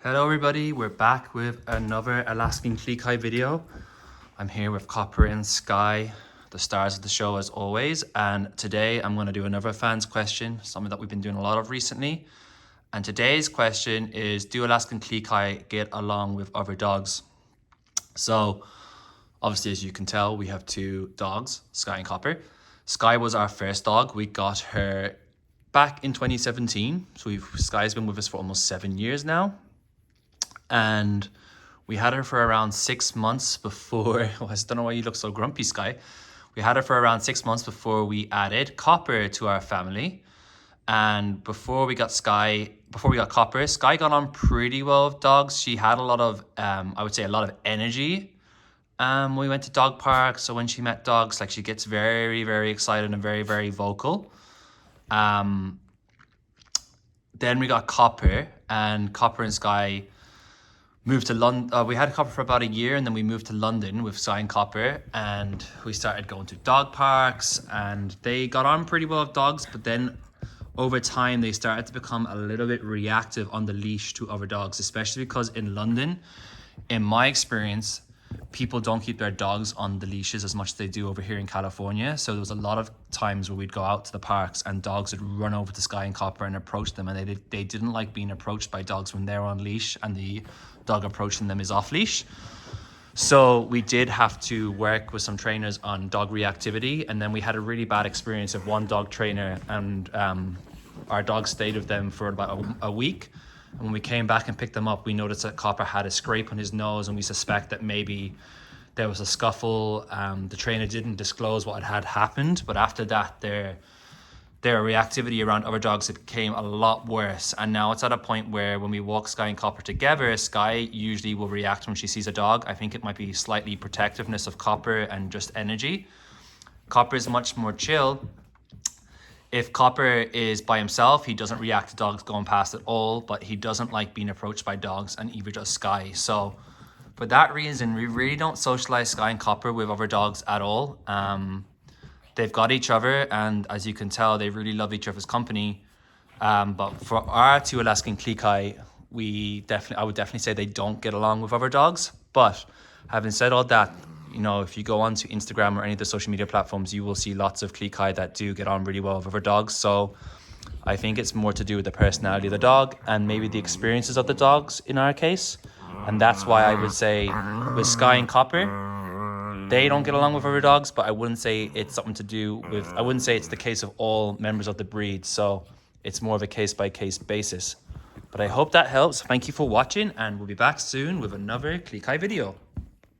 Hello everybody, we're back with another Alaskan Klee video. I'm here with Copper and Sky, the stars of the show as always, and today I'm going to do another fans question, something that we've been doing a lot of recently. And today's question is, do Alaskan Klee get along with other dogs? So obviously, as you can tell, we have two dogs, Sky and Copper. Sky was our first dog. We got her back in 2017. So Sky's been with us for almost 7 years now. And we had her for around 6 months before, I don't know why you look so grumpy, Sky. We had her for around 6 months before we added Copper to our family. And before we got Copper, Sky got on pretty well with dogs. She had a lot of, I would say a lot of energy. We went to dog parks, so when she met dogs, like she gets very, very excited and very, very vocal. Then we got Copper, and Copper and Sky moved to London. We had Copper for about a year, and then we moved to London with Sky and Copper, and we started going to dog parks, and they got on pretty well with dogs, but then over time they started to become a little bit reactive on the leash to other dogs, especially because in London, in my experience, people don't keep their dogs on the leashes as much as they do over here in California. So there was a lot of times where we'd go out to the parks and dogs would run over to Sky and Copper and approach them, and they didn't like being approached by dogs when they're on leash and the dog approaching them is off leash. So we did have to work with some trainers on dog reactivity, and then we had a really bad experience of one dog trainer, and our dog stayed with them for about a week. And when we came back and picked them up, we noticed that Copper had a scrape on his nose, and we suspect that maybe there was a scuffle. The trainer didn't disclose what had happened, but after that, their reactivity around other dogs, it became a lot worse. And now it's at a point where when we walk Sky and Copper together, Sky usually will react when she sees a dog. I think it might be slightly protectiveness of Copper and just energy. Copper is much more chill. If Copper is by himself, he doesn't react to dogs going past at all, but he doesn't like being approached by dogs, and either does Sky. So for that reason, we really don't socialize Sky and Copper with other dogs at all. They've got each other, and as you can tell, they really love each other's company. But for our two Alaskan Klee, I would definitely say they don't get along with other dogs. But having said all that, you know, if you go onto Instagram or any of the social media platforms, you will see lots of Klee that do get on really well with other dogs. So I think it's more to do with the personality of the dog and maybe the experiences of the dogs in our case. And that's why I would say with Sky and Copper, they don't get along with other dogs, but I wouldn't say it's something to do with, I wouldn't say it's the case of all members of the breed. So it's more of a case-by-case basis. But I hope that helps. Thank you for watching, and we'll be back soon with another Klee video.